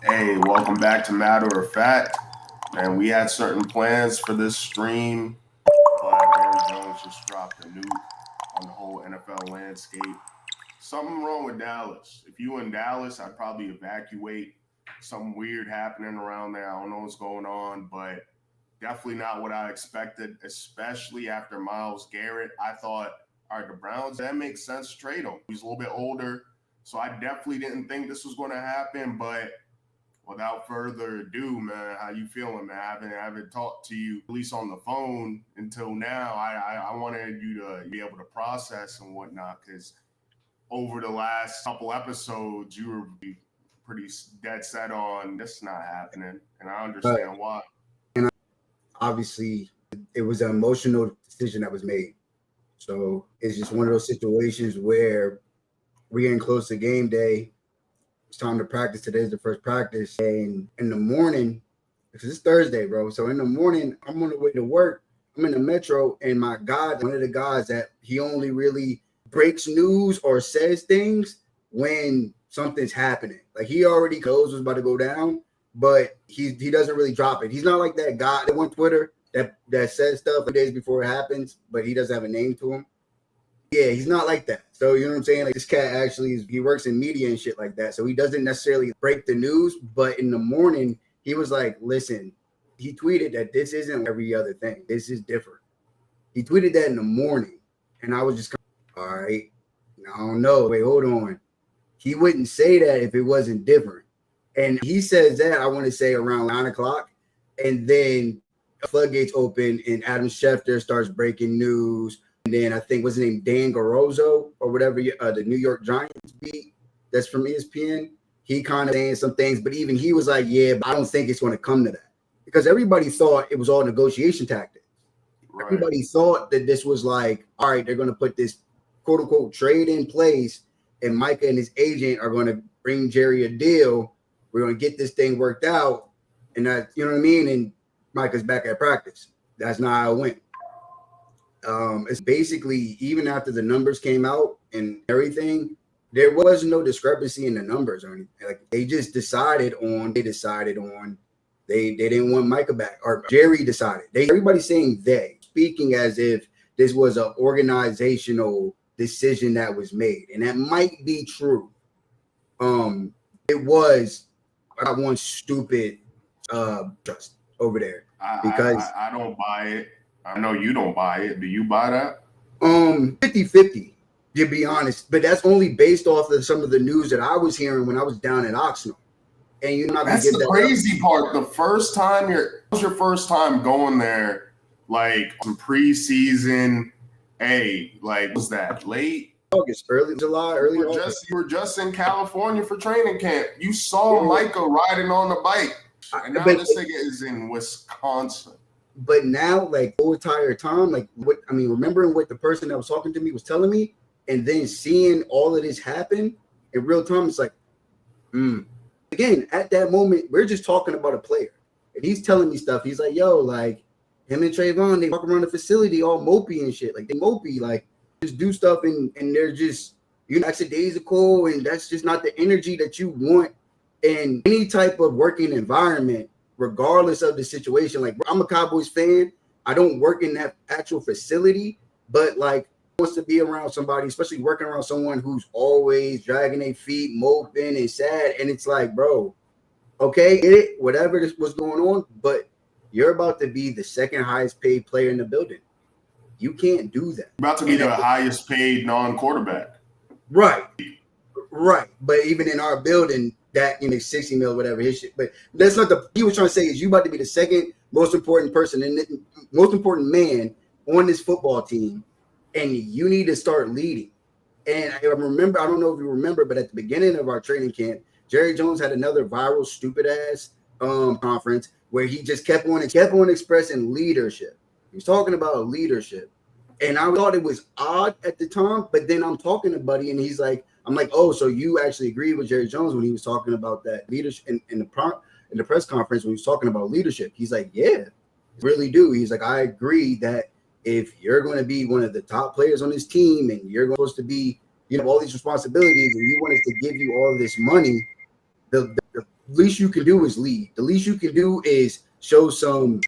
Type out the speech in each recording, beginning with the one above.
Hey, welcome back to Matter of Fact. Man, we had certain plans for this stream, but Aaron Jones just dropped a nuke on the whole NFL landscape. Something wrong with Dallas. If you in Dallas, I'd probably evacuate. Something weird happening around there. I don't know what's going on, but definitely not what I expected, especially after Myles Garrett. I thought, all right, the Browns, that makes sense to trade him. He's a little bit older, so I definitely didn't think this was going to happen, but without further ado, man, how you feeling, man? I haven't talked to you, at least on the phone, until now. I wanted you to be able to process and whatnot, because over the last couple episodes, you were pretty dead set on this not happening, and I understand why. And obviously, it was an emotional decision that was made. So it's just one of those situations where we're getting close to game day. It's time to practice. Today's the first practice. And in the morning, because it's Thursday, bro. So in the morning, I'm on the way to work. I'm in the metro, and my guy, one of the guys that he only really breaks news or says things when something's happening. Like he already knows what's about to go down, but he doesn't really drop it. He's not like that guy that on Twitter that says stuff 2 days before it happens, but he doesn't have a name to him. Yeah, he's not like that. So you know what I'm saying? Like this cat actually he works in media and shit like that. So he doesn't necessarily break the news, but in the morning he was like, listen, he tweeted that this isn't every other thing. This is different. He tweeted that in the morning, and I was just all right. I don't know. Wait, hold on. He wouldn't say that if it wasn't different. And he says that, I want to say around 9 o'clock. And then floodgates open and Adam Schefter starts breaking news. And then I think, what's his name, Dan Garozzo or whatever, the New York Giants beat that's from ESPN. He kind of saying some things, but even he was like, yeah, but I don't think it's going to come to that. Because everybody thought it was all negotiation tactics. Right. Everybody thought that this was like, all right, they're going to put this quote unquote trade in place, and Micah and his agent are going to bring Jerry a deal. We're going to get this thing worked out. And that, you know what I mean? And Micah's back at practice. That's not how it went. It's basically, even after the numbers came out and everything, there was no discrepancy in the numbers or anything. Like they decided on they didn't want Micah back, or Jerry decided. Everybody's saying they, speaking as if this was an organizational decision that was made, and that might be true. It was one stupid trust over there because I don't buy it. I know you don't buy it. Do you buy that? 50-50, to be honest. But that's only based off of some of the news that I was hearing when I was down at Oxnard. And you're not that's the crazy part. The first time was your first time going there, like some preseason. Hey, like was that late? August, early July, early August. You were just in California for training camp. You saw Micah riding on the bike, and now this nigga is in Wisconsin. But now, like the whole entire time, like remembering what the person that was talking to me was telling me, and then seeing all of this happen in real time, it's like, Again, at that moment, we're just talking about a player, and he's telling me stuff. He's like, "Yo, like him and Trayvon, they walk around the facility all mopey and shit. Like they mopey, like just do stuff, and they're just lackadaisical, and that's just not the energy that you want in any type of working environment." Regardless of the situation, like I'm a Cowboys fan. I don't work in that actual facility, but like wants to be around somebody, especially working around someone who's always dragging their feet, moping and sad. And it's like, bro, okay, get it, whatever this was going on, but you're about to be the second highest paid player in the building. You can't do that. You're about to be the highest paid non-quarterback. Right. But even in our building, that 60 mil, whatever his shit. But that's not he was trying to say is you about to be the second most important person and most important man on this football team, and you need to start leading. And I remember, I don't know if you remember, but at the beginning of our training camp, Jerry Jones had another viral stupid ass conference where he just kept on expressing leadership. He was talking about leadership. And I thought it was odd at the time, but then I'm talking to Buddy and he's like, I'm like, oh, so you actually agreed with Jerry Jones when he was talking about that leadership in the press conference when he was talking about leadership? He's like, yeah, really do. He's like, I agree that if you're going to be one of the top players on this team and you're supposed to be, all these responsibilities and you want us to give you all this money, the least you can do is lead. The least you can do is show some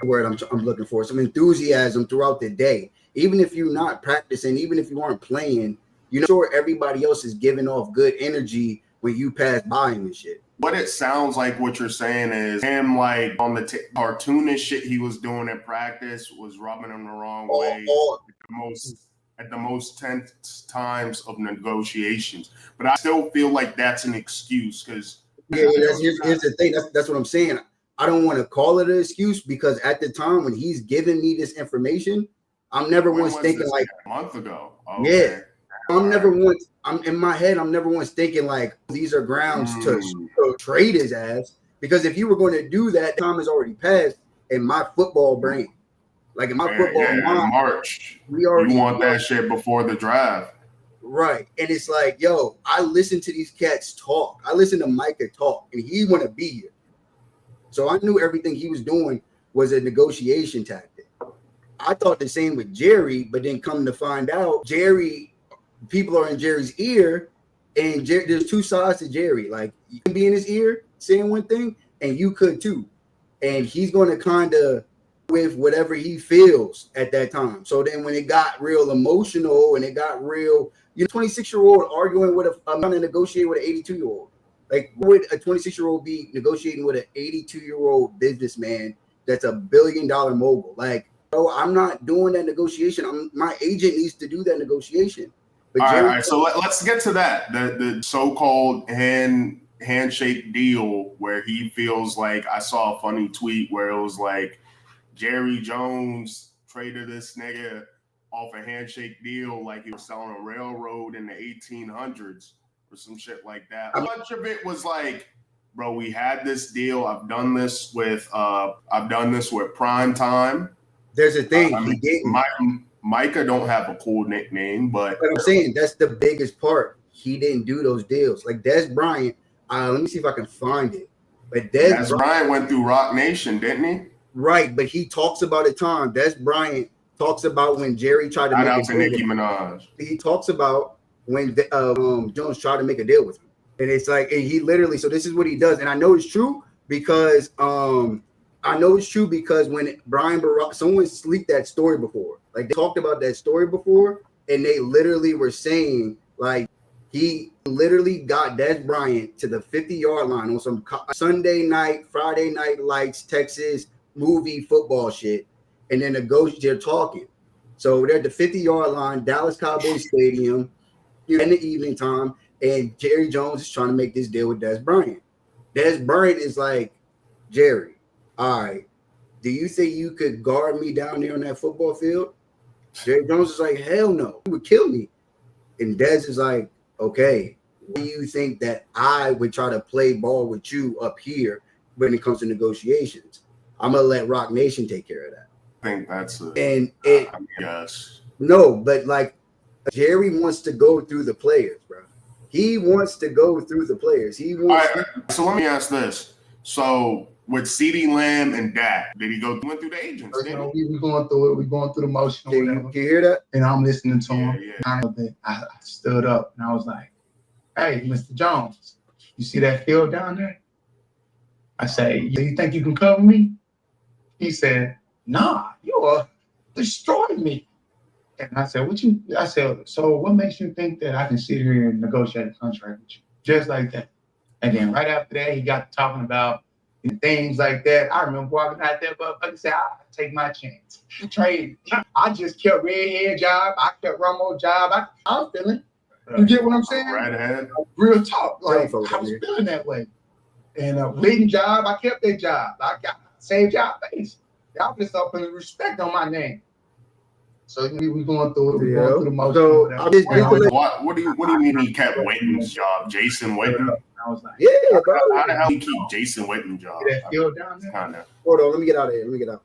word I'm looking for, some enthusiasm throughout the day. Even if you're not practicing, even if you aren't playing, you know, sure everybody else is giving off good energy when you pass by him and shit. What it sounds like what you're saying is him like on the cartoonish shit he was doing in practice was rubbing him the wrong way at the most tense times of negotiations. But I still feel like that's an excuse because here's the thing. That's what I'm saying. I don't want to call it an excuse because at the time when he's giving me this information, I'm never once thinking like a month ago. Okay. Yeah. I'm in my head, I'm never once thinking like these are grounds to trade his ass. Because if you were going to do that, time has already passed in my football brain. Like in my football mind, March. You want that shit before the draft. Right. And it's like, yo, I listen to these cats talk. I listen to Micah talk, and he want to be here. So I knew everything he was doing was a negotiation tactic. I thought the same with Jerry, but then come to find out, people are in Jerry's ear, and there's two sides to Jerry. Like, you can be in his ear saying one thing, and you could too. And he's going to kind of with whatever he feels at that time. So then when it got real emotional and it got real, 26-year-old arguing with I'm going to negotiate with an 82-year-old. Like, would a 26-year-old be negotiating with an 82-year-old businessman that's a $1 billion mogul? Like, bro, I'm not doing that negotiation. My agent needs to do that negotiation. But all right, so let's get to that. The so-called handshake deal where he feels like, I saw a funny tweet where it was like Jerry Jones traded this nigga off a handshake deal like he was selling a railroad in the 1800s or some shit like that. A bunch of it was like, bro, we had this deal. I've done this with Prime Time. There's a thing he didn't. Micah don't have a cool nickname, but I'm saying that's the biggest part. He didn't do those deals. Like Des Bryant, let me see if I can find it. But Des Bryant went through Rock Nation, didn't he? Right, but he talks about a time. Des Bryant talks about when Jerry tried to make a deal. Nicki Minaj. He talks about when Jones tried to make a deal with him, and it's like, and he literally. So this is what he does, and I know it's true because when Brian Barack, someone leaked that story before. Like, they talked about that story before, and they literally were saying like he literally got Des Bryant to the 50-yard line on some Sunday night, Friday night lights, Texas movie football shit, and then they're talking. So they're at the 50-yard line, Dallas Cowboys Stadium, in the evening time, and Jerry Jones is trying to make this deal with Des Bryant. Des Bryant is like, Jerry, all right, do you think you could guard me down there on that football field? Jerry Jones is like, hell no, he would kill me. And Des is like, okay, do you think that I would try to play ball with you up here when it comes to negotiations? I'm gonna let Rock Nation take care of that. I think that's yes. No, but like Jerry wants to go through the players, bro. He wants to go through the players. He wants. So let me ask this: so with CeeDee Lamb and Dak, did he went through the agents? We going through it. We going through the motion. Can you hear that? And I'm listening to him. Yeah. I know that I stood up and I was like, "Hey, Mr. Jones, you see that field down there?" I say, "Do you think you can cover me?" He said, "Nah, you are destroying me." And I said, "So what makes you think that I can sit here and negotiate a contract with you?" Just like that. And then right after that, he got talking about things like that. I remember walking out there, but I said, "I'll take my chance. Trade." I just kept Redhead job. I kept Romo job. I was feeling. You get what I'm saying? Right ahead. Real talk. Like, I was feeling that way. And leading job, I kept that job. I got same job base. Y'all just up putting respect on my name. So we going through it. We going through the motion. So what do you mean he kept Witten's job? Jason Witten? I was like, yeah, bro. How the hell he keep Jason Witten's job? Kinda. Hold on, let me get out of here. Let me get out.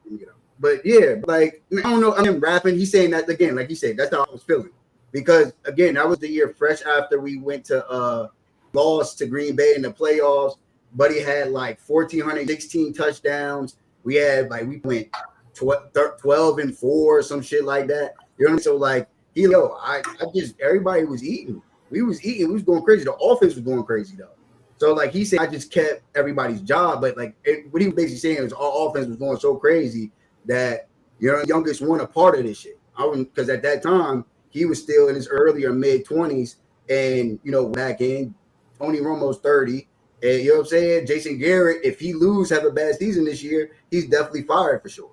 But yeah, like, I don't know. I'm rapping. He's saying that again, like he said. That's how I was feeling. Because again, that was the year fresh after we went to lost to Green Bay in the playoffs. Buddy had like 1,416 touchdowns. We had like we went 12-4, some shit like that. You know what I mean? So like, I just everybody was eating. We was eating. We was going crazy. The offense was going crazy though. So like he said, I just kept everybody's job, but like what he was basically saying is our offense was going so crazy that youngest one a part of this shit. I wouldn't, because at that time he was still in his early or mid 20s, and back in Tony Romo's 30, and you know what I'm saying. Jason Garrett, if he have a bad season this year, he's definitely fired for sure.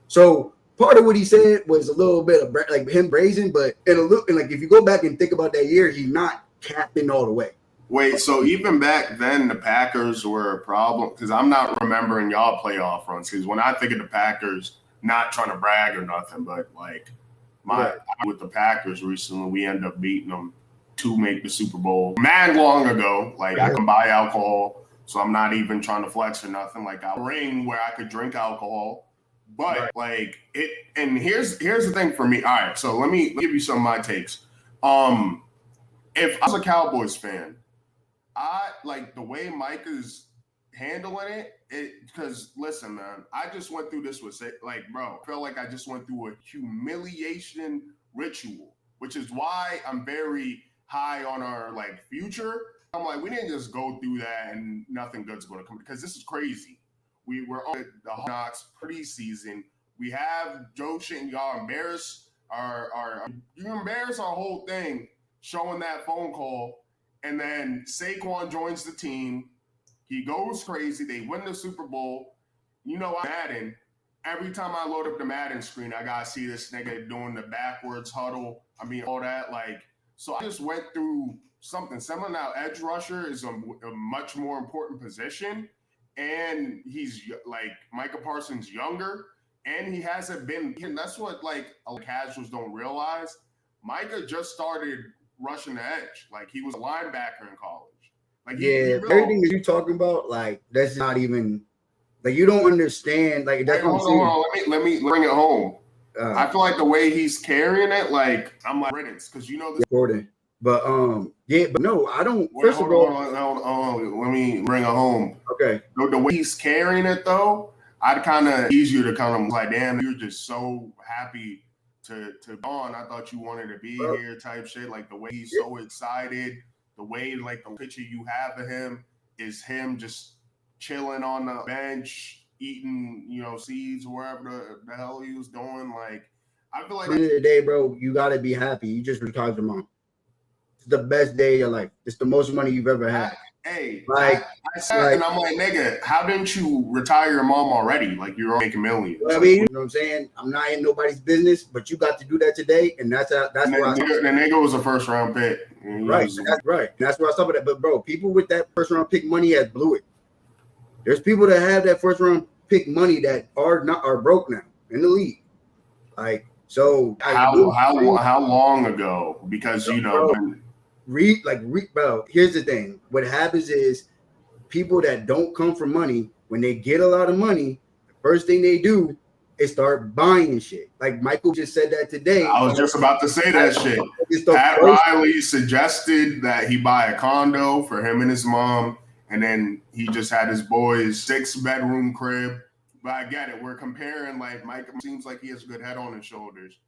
So part of what he said was a little bit of like him brazen, but and like if you go back and think about that year, he's not capping all the way. Wait, so even back then, the Packers were a problem? Because I'm not remembering y'all playoff runs. Because when I think of the Packers, not trying to brag or nothing, but like with the Packers recently, we end up beating them to make the Super Bowl. Mad long ago, like I can buy alcohol, so I'm not even trying to flex or nothing. Like I ring where I could drink alcohol, but like it. And here's the thing for me. All right, so let me give you some of my takes. If I was a Cowboys fan, I like the way Micah's handling it because listen, man, I just went through this with like, bro, I felt like I just went through a humiliation ritual, which is why I'm very high on our like future. I'm like, we didn't just go through that and nothing good's going to come because this is crazy. We were on the Knocks preseason. We have Joe Shit and y'all embarrass you embarrass our whole thing showing that phone call. And then Saquon joins the team. He goes crazy. They win the Super Bowl. Madden. Every time I load up the Madden screen, I got to see this nigga doing the backwards huddle. I mean, all that. Like, so I just went through something similar. Now, edge rusher is a much more important position. And he's like Micah Parsons younger. And he hasn't been. And that's what like casuals don't realize. Micah just started rushing the edge. Like he was a linebacker in college. Like everything that you're talking about, like that's not even like you don't understand. Like that's what I'm saying. Hold on. Let me bring it home. I feel like the way he's carrying it, like I'm like riddance because this Gordon. But but no, I don't. Wait, hold on. Let me bring it home. Okay. The way he's carrying it though, I'd kind of easier to kind of like, damn, you're just so happy to on. I thought you wanted to be here type shit. Like the way he's so excited, the way like the picture you have of him is him just chilling on the bench, eating, seeds, wherever the hell he was doing. Like I feel like at the end of the day, bro, you gotta be happy. You just retired your mom. It's the best day of your life. It's the most money you've ever had. Hey, like I said, and I'm like, nigga, how didn't you retire your mom already? Like you're making millions. I mean, you know what I'm saying? I'm not in nobody's business, but you got to do that today, and that's where the nigga was a first round pick. Right, that's right. And that's where I stopped at. But bro, people with that first round pick money has blew it. There's people that have that first round pick money that are broke now in the league. Like so, how long ago? Because bro, bro, here's the thing. What happens is people that don't come from money, when they get a lot of money, the first thing they do is start buying shit. Like Michael just said that today. I was just about to say that shit. Pat Riley suggested that he buy a condo for him and his mom, and then he just had his boys 6-bedroom crib. But I get it. We're comparing like Mike seems like he has a good head on his shoulders.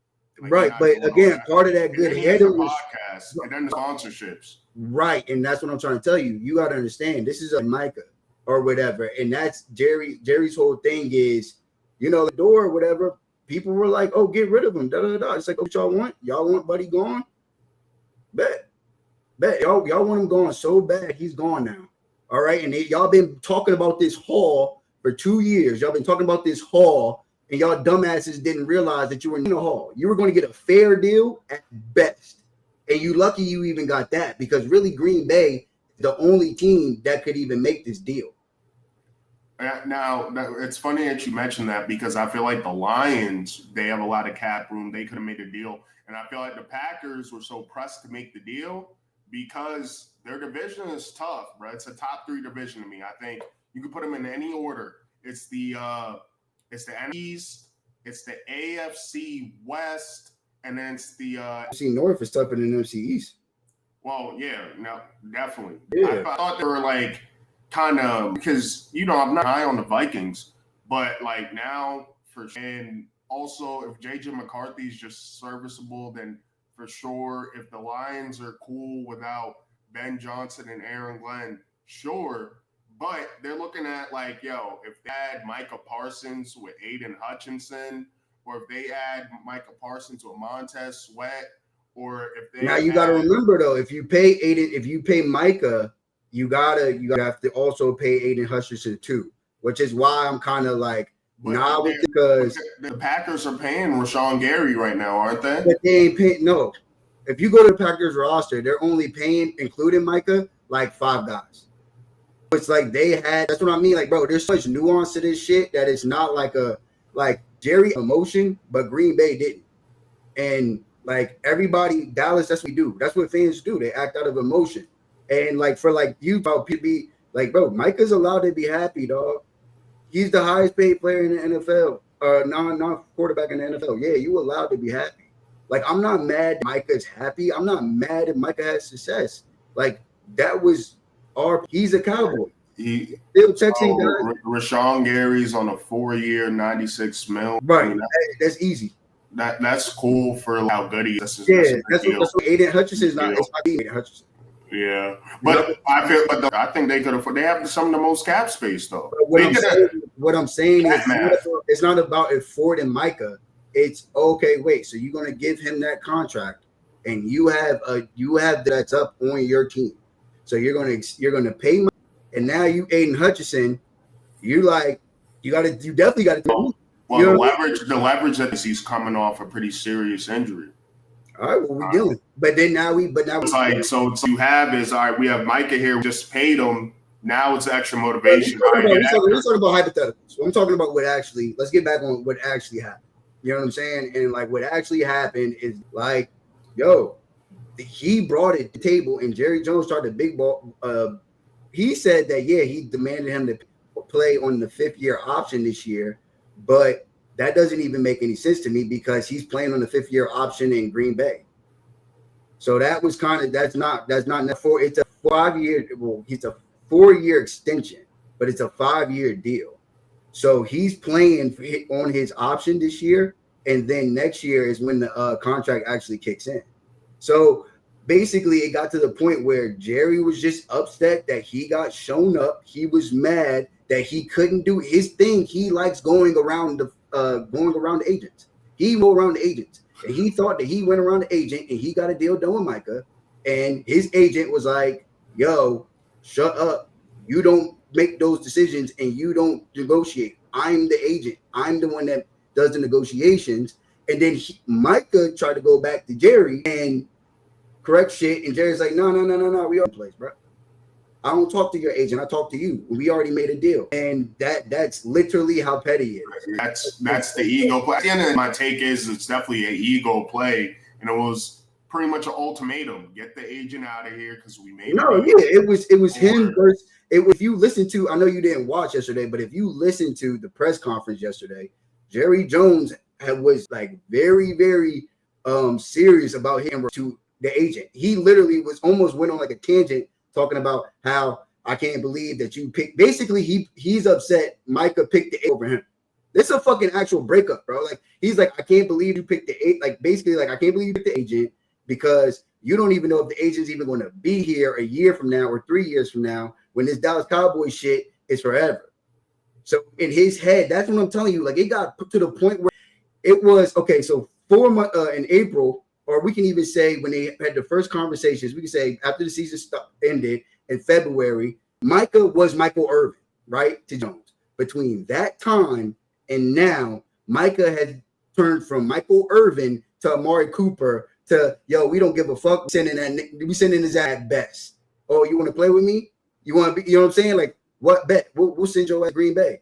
Like, right, but again, part of that good head was podcast and then the sponsorships. Right, and that's what I'm trying to tell you. You got to understand. This is a Micah or whatever, and that's Jerry's whole thing is, the door or whatever. People were like, "Oh, get rid of him." Da da da. It's like, "Oh, what y'all want? Y'all want Buddy gone? Bet. Y'all want him gone so bad. He's gone now. All right, and y'all been talking about this haul for 2 years. Y'all been talking about this haul. And y'all dumbasses didn't realize that you were in the hall. You were going to get a fair deal at best. And you lucky you even got that because really Green Bay is the only team that could even make this deal. Now, it's funny that you mentioned that because I feel like the Lions, they have a lot of cap room. They could have made a deal. And I feel like the Packers were so pressed to make the deal because their division is tough, bro. It's a top 3 division to me. I think you could put them in any order. It's the NFC East, it's the AFC West, and then it's the NFC North is tougher than NFC East. Well, yeah, no, definitely. Yeah. I thought they were like kind of because I'm not high on the Vikings, but like now and also if JJ McCarthy's just serviceable, then for sure if the Lions are cool without Ben Johnson and Aaron Glenn, Sure. But they're looking at like, yo, if they add Micah Parsons with Aiden Hutchinson, or if they add Micah Parsons with Montez Sweat, or if they now you got to remember though, if you pay Micah, you have to also pay Aiden Hutchinson too, which is why I'm kind of like because the Packers are paying Rashawn Gary right now, aren't they? But they ain't paying. No, if you go to the Packers roster, they're only paying, including Micah, like 5 guys. It's like they had. That's what I mean. Like, bro, there's so much nuance to this shit that it's not like Jerry emotion, but Green Bay didn't. And like everybody, Dallas, that's what we do. That's what fans do. They act out of emotion. And like for like you, about to be like, bro, Micah's allowed to be happy, dog. He's the highest paid player in the NFL. Non quarterback in the NFL. Yeah, you allowed to be happy. Like, I'm not mad Micah's happy. I'm not mad if Micah has success. Like, that was he's a Cowboy. He still texting guys. Rashawn Gary's on a 4-year, $96 million. Right. I mean, that's easy. That's cool for how good he is. That's what Aiden Hutchinson's not. It's not Aiden Hutchinson. Yeah, but I think they could afford. They have some of the most cap space though. What I'm saying is, it's not about affording Micah. It's okay. Wait, so you're gonna give him that contract, and you have that's up on your team. So you're gonna pay Micah, and now you Aiden Hutchinson. You definitely got to. Well, the leverage that he's coming off a pretty serious injury. All right, what we doing? But now it's like so you have is all right. We have Micah here. We just paid him. Now it's extra motivation. We're talking about hypotheticals. I'm talking about what actually. Let's get back on what actually happened. You know what I'm saying? And like what actually happened is like, yo, he brought it to the table, and Jerry Jones started big ball. He said that he demanded him to play on the 5th-year option this year, but that doesn't even make any sense to me because he's playing on the 5th-year option in Green Bay. So that was that's not it's a 5-year. Well, it's a 4-year extension, but it's a 5-year deal. So he's playing on his option this year, and then next year is when the contract actually kicks in. So basically, it got to the point where Jerry was just upset that he got shown up. He was mad that he couldn't do his thing. He likes going around the agents. He went around the agents, and he thought that he went around the agent and he got a deal done with Micah. And his agent was like, "Yo, shut up. You don't make those decisions and you don't negotiate. I'm the agent. I'm the one that does the negotiations." And then Micah tried to go back to Jerry and correct shit, and Jerry's like, no, we are in place, bro. I don't talk to your agent. I talk to you. We already made a deal, and that's literally how petty it is. That's the ego play. At the end of my take is it's definitely an ego play, and it was pretty much an ultimatum: get the agent out of here because we made. It was him versus. If you listen to, I know you didn't watch yesterday, but if you listen to the press conference yesterday, Jerry Jones was like very, very serious about him to the agent. He literally almost went on like a tangent talking about how I can't believe that you picked. Basically, he's upset Micah picked the over him. This is a fucking actual breakup, bro. Like he's like, I can't believe you picked the like basically like I can't believe you picked the agent because you don't even know if the agent's even going to be here a year from now or 3 years from now when this Dallas Cowboys shit is forever. So in his head, that's what I'm telling you. Like it got to the point where it was okay. So 4 months in April. Or we can even say when they had the first conversations, we can say after the season ended in February, Micah was Michael Irvin, right, to Jones. Between that time and now, Micah has turned from Michael Irvin to Amari Cooper to, yo, we don't give a fuck. We sending his at best. Oh, you want to play with me? You want to be, you know what I'm saying? Like, what bet? We'll send your ass Green Bay.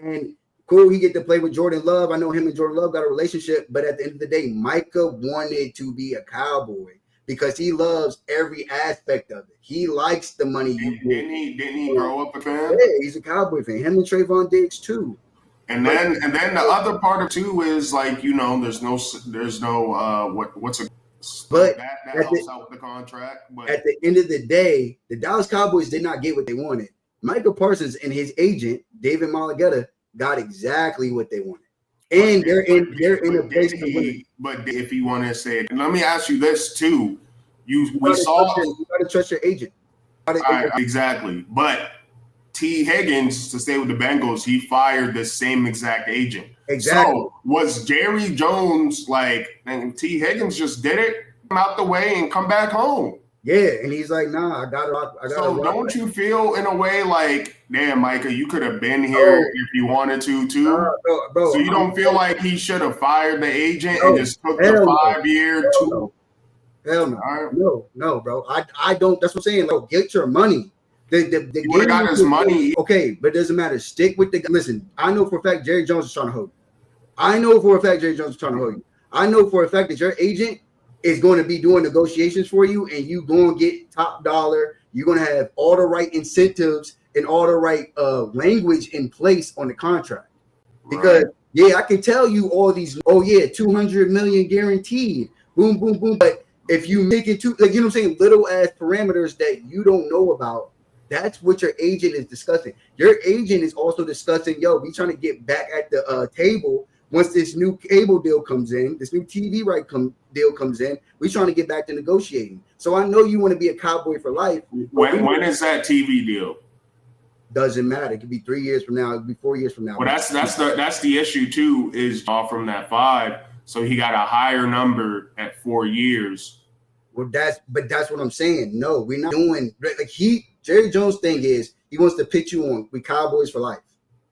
And cool, he get to play with Jordan Love. I know him and Jordan Love got a relationship, but at the end of the day, Micah wanted to be a Cowboy because he loves every aspect of it. He likes the money you get. Didn't he grow up a fan? Yeah, he's a Cowboy fan. Him and Trayvon Diggs too. And then the other part of too is like, you know, there's no what's a but that helps out with the contract. But at the end of the day, the Dallas Cowboys did not get what they wanted. Michael Parsons and his agent, David Malagueta, got exactly what they wanted, and they're in a place to win. But if you want to say it, let me ask you this too: you gotta trust your agent. Exactly. But T. Higgins, to stay with the Bengals, he fired the same exact agent. Exactly. So was Jerry Jones like, and T. Higgins just did it, come out the way and come back home? Yeah, and he's like, nah, I gotta rock. So don't you feel in a way like, damn, Micah, you could have been here if you wanted to too? Bro, so you don't feel like he should have fired the agent and just took the no. 5-year Hell no. No, bro. I don't. That's what I'm saying. Like, get your money. The he would have got his money. Okay, but it doesn't matter. Stick with the. Listen, I know for a fact Jerry Jones is trying to hold you. I know for a fact that your agent is going to be doing negotiations for you, and you going to get top dollar. You're going to have all the right incentives and all the right language in place on the contract. Because I can tell you all these. Oh yeah, 200 million guaranteed. Boom, boom, boom. But if you make it too, like, you know what I'm saying, little ass parameters that you don't know about, that's what your agent is discussing. Your agent is also discussing, we trying to get back at the table once this new cable deal comes in, this new TV deal comes in. We trying to get back to negotiating. So I know you want to be a Cowboy for life. When is that TV deal? Doesn't matter. It could be 3 years from now. It could be 4 years from now. Well, that's the issue too. Is off from that 5. So he got a higher number at 4 years. Well, that's what I'm saying. No, we're not doing like Jerry Jones' thing is he wants to pitch you on we Cowboys for life.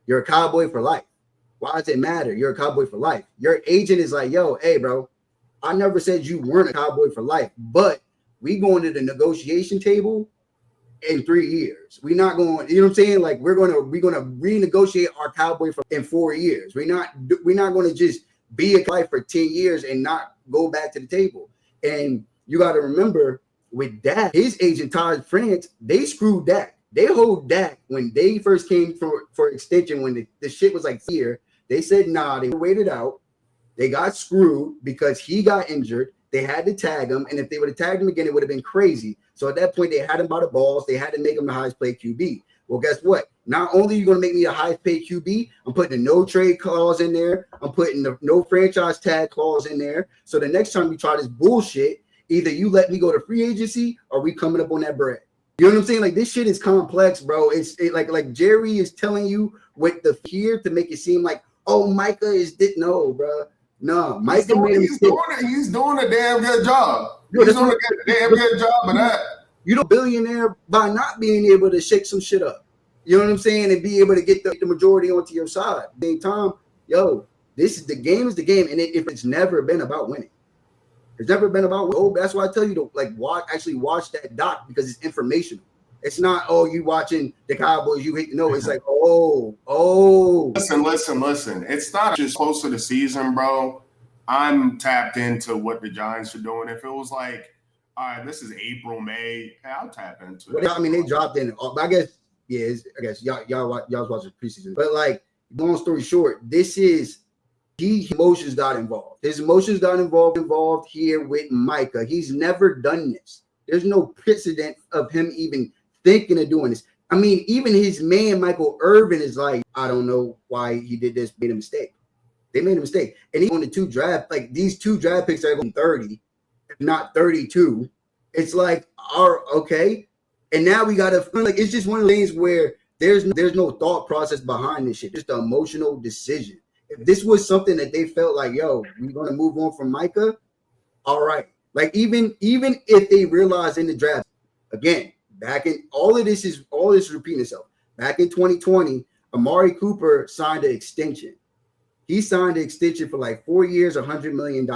You're a Cowboy for life. Why does it matter? You're a Cowboy for life. Your agent is like, hey, bro, I never said you weren't a Cowboy for life, but we going to the negotiation table in 3 years. We're not going, you know what I'm saying? Like we're gonna renegotiate our Cowboy in 4 years. We're not going to just be a life for 10 years and not go back to the table. And you got to remember with Dak, his agent Todd France, they screwed Dak. They hold Dak when they first came for extension when the shit was like here. They said nah. They waited out. They got screwed because he got injured. They had to tag him, and if they would have tagged him again, it would have been crazy. So at that point, they had him by the balls. They had to make him the highest paid QB. Well, guess what? Not only are you going to make me the highest paid QB, I'm putting a no trade clause in there. I'm putting the no franchise tag clause in there. So the next time we try this bullshit, either you let me go to free agency or we coming up on that bread. You know what I'm saying? Like this shit is complex, bro. It's like Jerry is telling you with the fear to make it seem like, oh, Micah is no, bro. No, Micah he's doing a damn good job. He's doing a damn good job of that. You know, billionaire by not being able to shake some shit up. You know what I'm saying? And be able to get the majority onto your side. At the same time, this is the game, and if it's never been about winning. It's never been about winning. Oh, that's why I tell you to watch that doc because it's informational. It's not, you watching the Cowboys, you hate. No, it's like, Listen. It's not just close to the season, bro. I'm tapped into what the Giants are doing. If it was like, all right, this is April, May, I'll tap into it. I mean, they dropped in. I guess y'all was watching preseason. But like, long story short, this is his emotions got involved. His emotions got involved here with Micah. He's never done this. There's no precedent of him even thinking of doing this. I mean, even his man, Michael Irvin, is like, I don't know why he did this, made a mistake. They made a mistake. And he on the these 2 draft picks are going 30, if not 32. It's like, okay. And now we got to, like, it's just one of the things where there's no thought process behind this shit. Just an emotional decision. If this was something that they felt like, we're going to move on from Micah, all right. Like, even if they realized in the draft, again, all this repeating itself. Back in 2020, Amari Cooper signed an extension. He signed an extension for like 4 years, $100 million.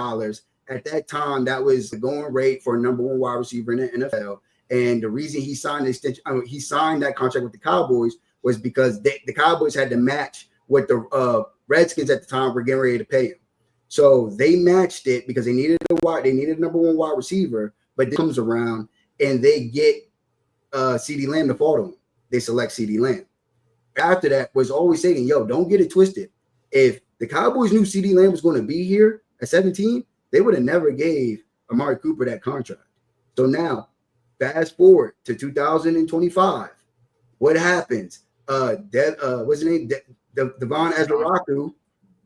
At that time, that was the going rate for a number 1 wide receiver in the NFL. And the reason he signed the extension, he signed that contract with the Cowboys was because the Cowboys had to match what the Redskins at the time were getting ready to pay him. So they matched it because they needed a number 1 wide receiver, but it comes around and they get CeeDee Lamb to fall to him. They select CeeDee Lamb. After that was always saying, don't get it twisted. If the Cowboys knew CeeDee Lamb was going to be here at 17, they would have never gave Amari Cooper that contract. So now, fast forward to 2025. What happens? What's his name? Devon Ezraku.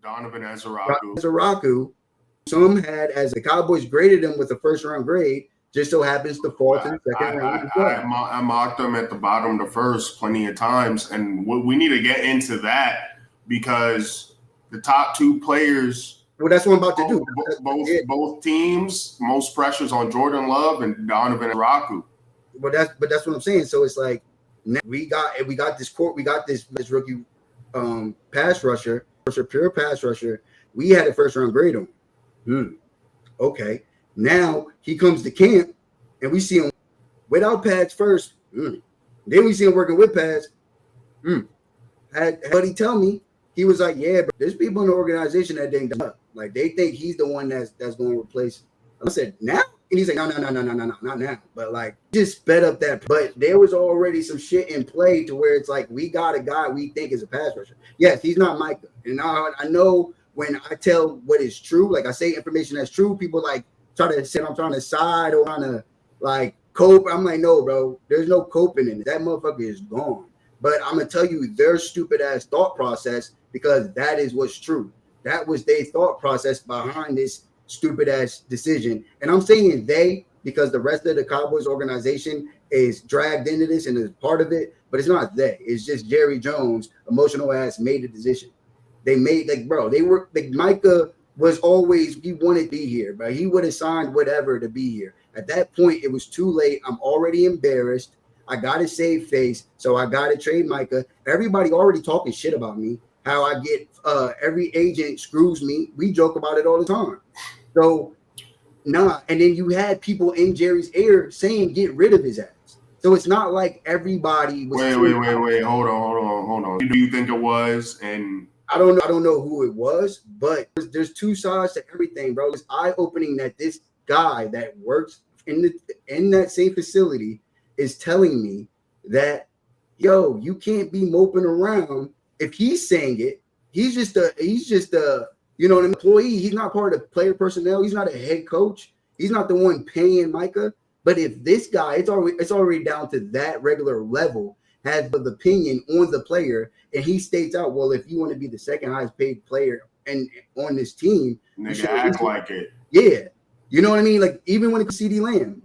Donovan Ezraku. Some had, as the Cowboys graded him with a first-round grade, just so happens to fall to the second round as well. I mocked them at the bottom of the first plenty of times, and we need to get into that because the top two players. Well, that's what I'm about to do. Both teams, most pressures on Jordan Love and Donovan Raku. But that's what I'm saying. So it's like we got this rookie pass rusher, pure pass rusher. We had a first round grade on him. Okay. Now he comes to camp and we see him without pads first. Then we see him working with pads. Had buddy tell me, he was like, yeah, but there's people in the organization that didn't up. Like they think he's the one that's going to replace him. I said, now? And he's like, no, not now. But like just sped up that. But there was already some shit in play to where it's like we got a guy we think is a pass rusher. Yes, he's not Micah. And I know when I tell what is true, like I say information that's true, people like try to say I'm trying to side or trying to like cope. I'm like, no, bro, there's no coping in it. That motherfucker is gone. But I'm gonna tell you their stupid ass thought process because that is what's true. That was their thought process behind this stupid ass decision. And I'm saying they because the rest of the Cowboys organization is dragged into this and is part of it, but it's not they. It's just Jerry Jones, emotional ass, made the decision. They made they were like Micah was always he wanted to be here, but he would have signed whatever to be here. At that point, it was too late. I'm already embarrassed. I gotta save face, so I gotta trade Micah. Everybody already talking shit about me. How I get every agent screws me. We joke about it all the time. So and then you had people in Jerry's ear saying get rid of his ass. So it's not like everybody was. Wait. Hold on. Who do you think it was? And I don't know who it was, but there's two sides to everything, bro. It's eye-opening that this guy that works in that same facility is telling me that, yo, you can't be moping around. If he's saying it, he's just a an employee. He's not part of player personnel. He's not a head coach. He's not the one paying Micah. But if this guy, it's already down to that regular level, has the opinion on the player, and he states out, well, if you want to be the second highest paid player and on this team, you should act like it. Yeah. You know what I mean? Like even when it was CD Lamb,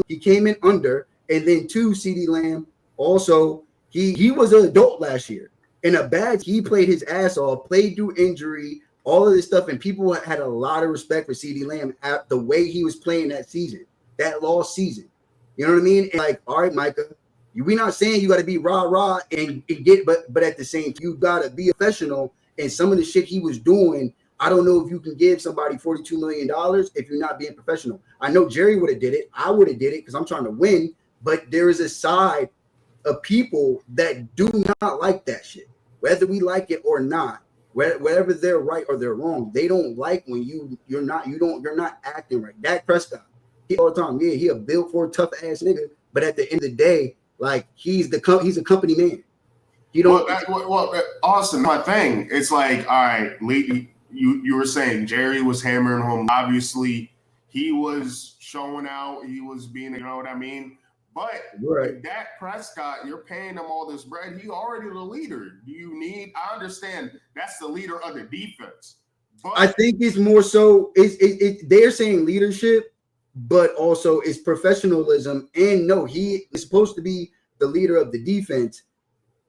he came in under, and then 2 CD Lamb also he was an adult last year. In a bad, he played his ass off, played through injury, all of this stuff, and people had a lot of respect for CD Lamb at the way he was playing that season, that lost season. You know what I mean? And like, all right, Micah, we're not saying you got to be rah and get, but at the same time, you got to be a professional. And some of the shit he was doing, I don't know if you can give somebody $42 million if you're not being professional. I know Jerry would have did it. I would have did it because I'm trying to win. But there is a side of people that do not like that shit, whether we like it or not. Whether they're right or they're wrong, they don't like when you're not acting right. Dak Prescott, he all the time, yeah, he a built for a tough ass nigga, but at the end of the day, like he's a company man. You don't. Well, Austin, my thing. It's like, all right, you were saying Jerry was hammering home. Obviously, he was showing out. He was being, you know what I mean. But right. Dak Prescott, you're paying him all this bread. He already the leader. Do you need? I understand that's the leader of the defense. But I think it's more so. They're saying leadership, but also it's professionalism. And no, he is supposed to be the leader of the defense.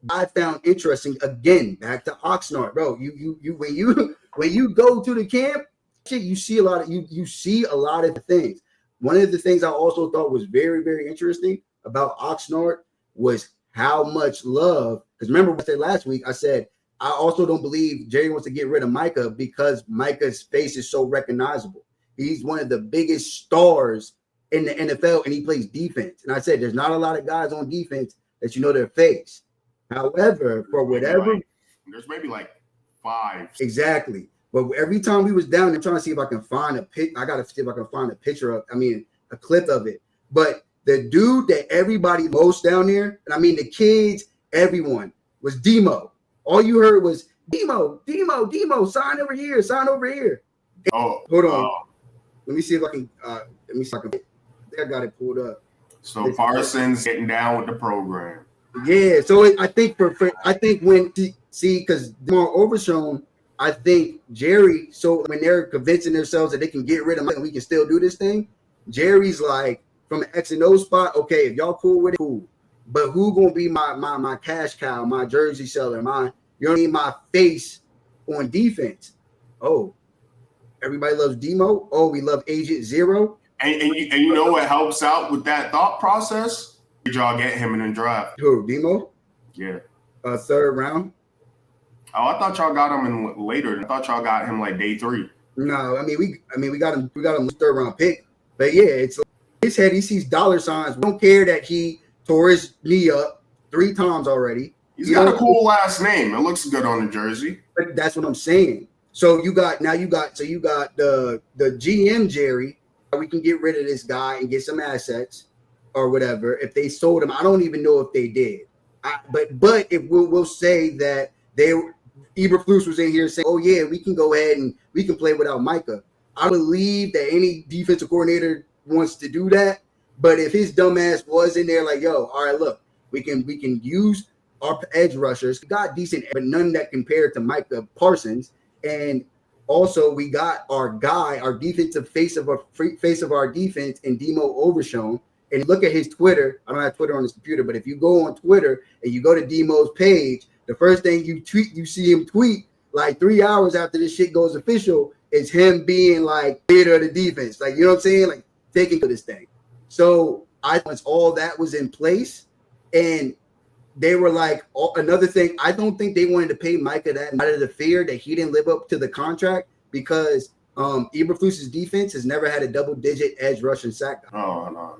I found interesting again. Back to Oxnard, bro. When you go to the camp, shit, you see a lot of things. One of the things I also thought was very, very interesting about Oxnard was how much love. Because remember what I said last week? I said I also don't believe Jerry wants to get rid of Micah because Micah's face is so recognizable. He's one of the biggest stars in the NFL, and he plays defense. And I said there's not a lot of guys on defense that you know their face. However, for whatever, there's maybe like 5. Exactly. But every time we was down there trying to see if I can find I got to see if I can find a clip of it. But the dude that everybody most down there, and I mean the kids, everyone, was Demo. All you heard was Demo, sign over here. Oh, hold on. Let me see if I can. I think I got it pulled up. So Parsons getting down with the program. Yeah. So I think when because more overshown. I think Jerry, so when they're convincing themselves that they can get rid of Mike and we can still do this thing, Jerry's like from an X and O spot. Okay, if y'all cool with it, cool. But who gonna be my cash cow, my jersey seller, my face on defense? Oh, everybody loves Demo. Oh, we love Agent Zero. And you know what helps out with that thought process? Did y'all get him in the draft? Who, Demo? Yeah. Third round. Oh, I thought y'all got him in later. I thought y'all got him like day 3. No, I mean we got him third round pick. But yeah, it's like his head. He sees dollar signs. We don't care that he tore his knee up 3 times already. He's got a cool last name. It looks good on the jersey. But that's what I'm saying. So you got the GM Jerry. We can get rid of this guy and get some assets or whatever. If they sold him, I don't even know if they did. But if we'll say that Eberflus was in here saying, "Oh yeah, we can go ahead and we can play without Micah." I believe that any defensive coordinator wants to do that. But if his dumbass was in there, like, "Yo, all right, look, we can use our edge rushers. We got decent, but none that compared to Micah Parsons, and also we got our guy, our defensive face of our defense, in Demo Overshown." And look at his Twitter. I don't have Twitter on this computer, but if you go on Twitter and you go to Demo's page, the first thing you see him tweet like 3 hours after this shit goes official is him being like leader of the defense. Like, you know what I'm saying? Like taking to this thing. So once all that was in place, and they were like, another thing, I don't think they wanted to pay Micah that out of the fear that he didn't live up to the contract, because Eberflus's defense has never had a double-digit edge rush and sack. No.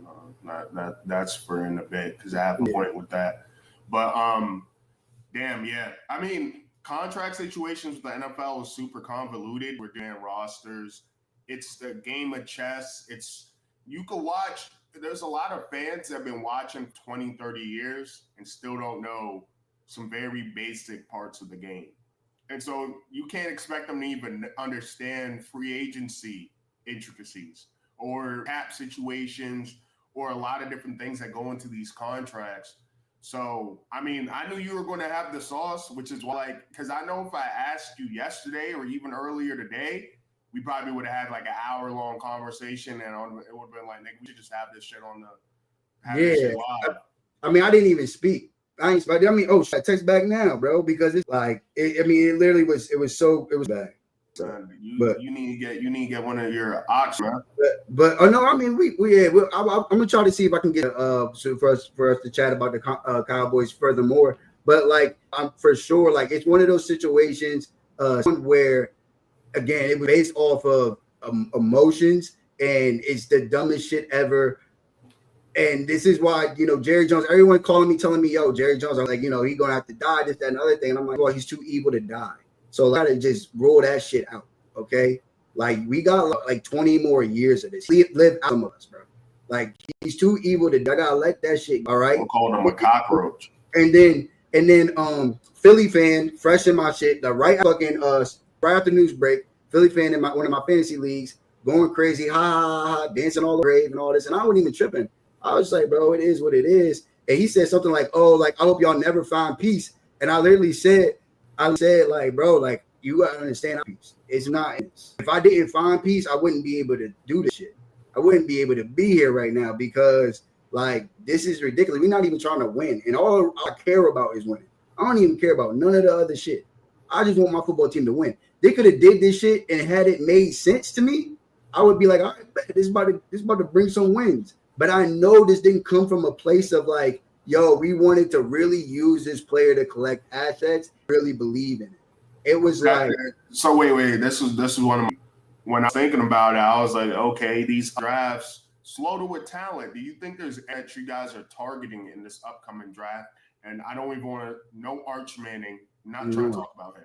That's for in a bit, because I have a point with that. But damn, yeah. I mean, contract situations with the NFL is super convoluted. We're doing rosters. It's the game of chess. You could watch. There's a lot of fans that have been watching 20, 30 years and still don't know some very basic parts of the game. And so you can't expect them to even understand free agency intricacies or cap situations or a lot of different things that go into these contracts. So, I mean, I knew you were going to have the sauce, which is why, because I know if I asked you yesterday or even earlier today, we probably would have had like an hour-long conversation, and it would have been like, "Nigga, we should just have this shit this shit live." I mean, I didn't even speak. I mean, I text back now, bro, because it's like, it literally was bad. You need to get one of your ox, man. But no, I mean, I'm gonna try to see if I can get for us to chat about the Cowboys furthermore. But like, I'm for sure, like, it's one of those situations where, again, it was based off of emotions, and it's the dumbest shit ever. And this is why, Jerry Jones, everyone telling me, "Yo, Jerry Jones," I'm like, he gonna have to die, this, that, and other thing. And I'm like, well, he's too evil to die. So I gotta just roll that shit out, okay? Like, we got like 20 more years of this. Live out of us, bro. Like, he's too evil to die. I gotta let that shit, all right? We'll call him a cockroach. And then Philly fan, fresh in my shit, right after news break, Philly fan in one of my fantasy leagues, going crazy, ha, dancing all the grave and all this, and I wasn't even tripping. I was like, bro, it is what it is. And he said something like, "Oh, like, I hope y'all never find peace." And I literally said, like, bro, like, you gotta understand peace. It's not. If I didn't find peace, I wouldn't be able to do this shit. I wouldn't be able to be here right now, because like, this is ridiculous. We're not even trying to win, and all I care about is winning. I don't even care about none of the other shit. I just want my football team to win. They could have did this shit and had it made sense to me, I would be like, all right, this is about to bring some wins. But I know this didn't come from a place of like, yo, we wanted to really use this player to collect assets, really believe in it. It was like, so wait. This is one of my, when I was thinking about it, I was like, okay, these drafts loaded with talent. Do you think there's that you guys are targeting in this upcoming draft? And I don't even want to no Arch Manning. I'm not trying to talk about him.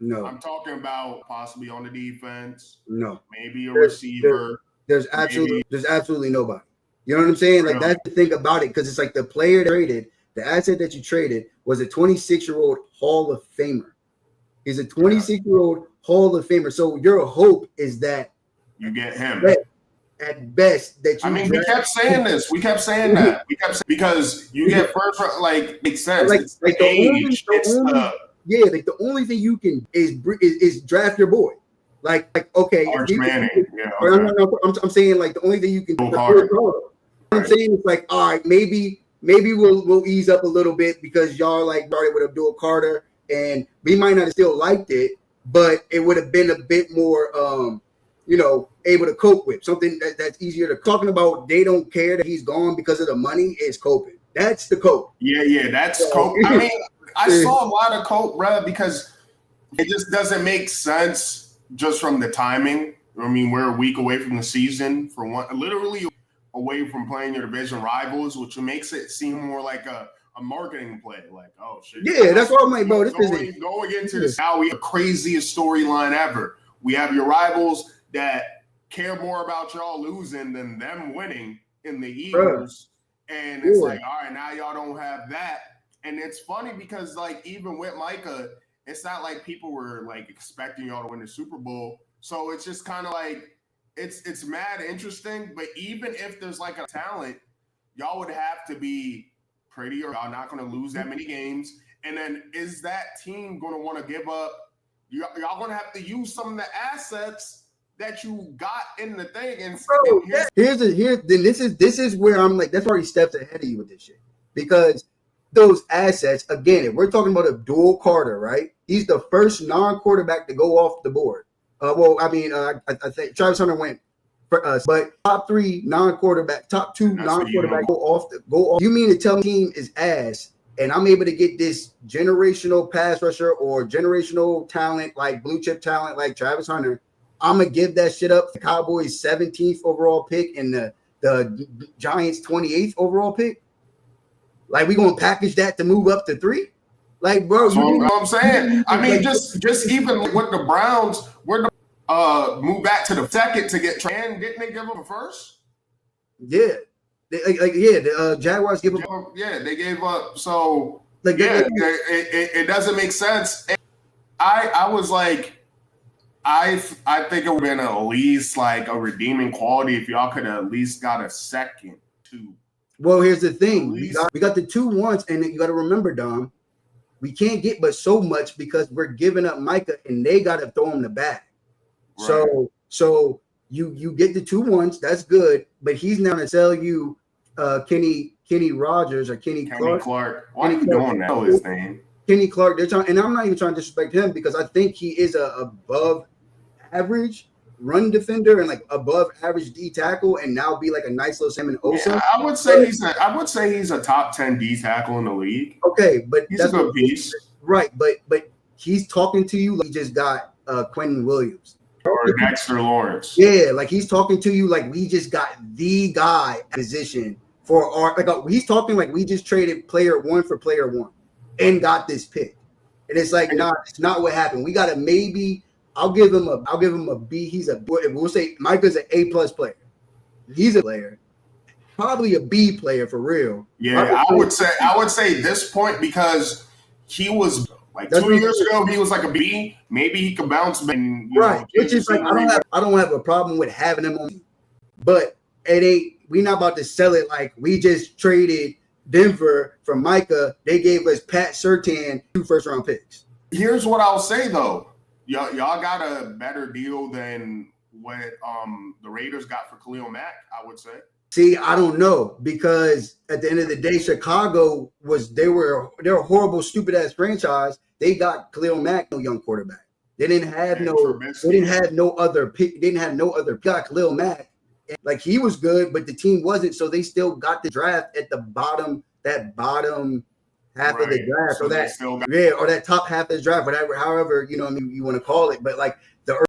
No, I'm talking about possibly on the defense. No, maybe a receiver. There's absolutely nobody. You know what I'm saying? Like, that's the thing about it, because it's like the player traded, the asset that you traded was a 26-year-old Hall of Famer. He's a 26-year-old Hall of Famer. So your hope is that you get him. At best, that you. I mean, we kept saying this. We kept saying that. Because you get first, like, makes sense. Like, it's the age. Like the only thing you can is draft your boy. Like okay, Arch Manning. Yeah. I'm saying like the only thing you can do. I'm Right. saying it's like, all right, maybe we'll ease up a little bit because y'all like started with Abdul Carter, and we might not have still liked it, but it would have been a bit more, able to cope with something that's easier to talking about. They don't care that he's gone because of the money. Is coping. That's the cope. Yeah, that's cope. I mean, I saw a lot of cope, bro, because it just doesn't make sense just from the timing. I mean, we're a week away from the season, for one, literally away from playing your division rivals, which makes it seem more like a marketing play. Like, oh shit. Yeah, that's why I'm like, bro, this is going into this. Now we have the craziest storyline ever. We have your rivals that care more about y'all losing than them winning in the Eagles. And it's like, all right, now y'all don't have that. And it's funny because, like, even with Micah, it's not like people were like expecting y'all to win the Super Bowl. So it's just kind of like it's mad interesting. But even if there's like a talent, y'all would have to be pretty, or y'all not going to lose that many games. And then is that team going to want to give up? Y'all going to have to use some of the assets that you got in the thing. And this is where I'm like, that's already steps ahead of you with this shit, because those assets, again, if we're talking about Abdul Carter, right? He's the first non-quarterback to go off the board. I think Travis Hunter went for us, but top two non-quarterback go off. You mean to tell me team is ass, and I'm able to get this generational pass rusher or generational talent, like blue chip talent, like Travis Hunter? I'm gonna give that shit up. The Cowboys 17th overall pick and the Giants 28th overall pick. Like, we gonna package that to move up to 3? Like, bro, you know what I'm saying? I mean, just even with the Browns, we're move back to the second to get Tran. Didn't they give up a first? Yeah, the Jaguars give up. Yeah, they gave up. So it doesn't make sense. And I was like, I think it would have been at least like a redeeming quality if y'all could have at least got a second too. Well, here's the thing. We got the 2 once, and you got to remember, Dom, we can't get but so much because we're giving up Micah, and they got to throw him the bag. Right. So you get the 2 once, that's good, but he's now going to sell you Kenny Rogers or Kenny Clark. Why are you doing that? His name? Kenny Clark. They're trying, and I'm not even trying to disrespect him because I think he is a above average run defender and like above average D tackle, and now be like a nice little Simon Osa. Yeah, I would say he's a top 10 D tackle in the league. Okay, but he's a good piece, right? But he's talking to you like he just got Quentin Williams or Dexter Lawrence. Yeah, like he's talking to you like we just got the guy position for our he's talking like we just traded player 1 for player 1 and got this pick, and it's like nah, it's not what happened. We got to maybe. I'll give him a B. We'll say Micah's an A+ player. He's a player, probably a B player for real. Yeah, I would say this point because he was like 2 years ago he was like a B. Maybe he could bounce back. Right, which is like I don't have a problem with having him on, but it ain't. We're not about to sell it like we just traded Denver for Micah. They gave us Pat Surtain 2 first-round picks. Here's what I'll say though. Y'all got a better deal than what the Raiders got for Khalil Mack, I would say. See, I don't know, because at the end of the day, Chicago they were a horrible, stupid ass franchise. They got Khalil Mack, no young quarterback. They didn't have no other pick. They didn't have no other pick. Got Khalil Mack. And, like, he was good, but the team wasn't, so they still got the draft at the bottom half of the draft, so or that top half of the draft, however you want to call it. But like the